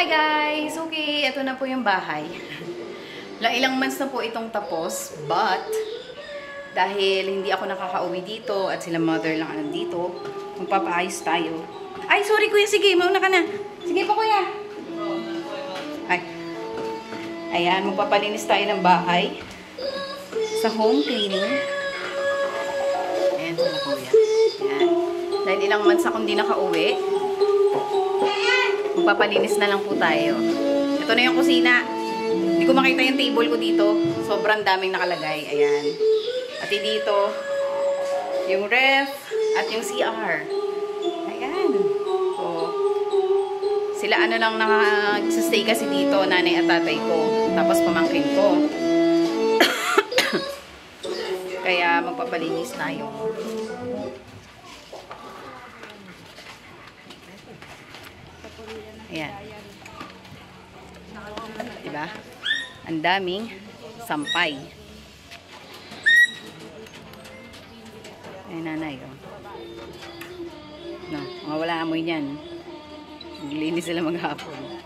Hi guys! Okay, ito na po yung bahay. Ilang months na po itong tapos, but dahil hindi ako nakakauwi dito at sila mother lang nandito, magpapaayos tayo. Ay, sorry kuya, sige, mauna ka na. Sige po kuya. Ay. Ayan, magpapalinis tayo ng bahay sa home cleaning. Ayan, sila kuya. Ayan. Dahil ilang months akong hindi nakauwi, magpapalinis na lang po tayo. Ito na yung kusina. Hindi ko makita yung table ko dito. Sobrang daming nakalagay. Ayan. At dito, yung ref at yung CR. Ayan. So, sila ano lang nag-stay kasi dito, nanay at tatay ko. Tapos pamangkin ko. Kaya magpapalinis tayo. Ayan. Diba? Ang daming sampay. Ayan, nanay. Oh. No, mga wala amoy niyan. Naglinis sila maghapon.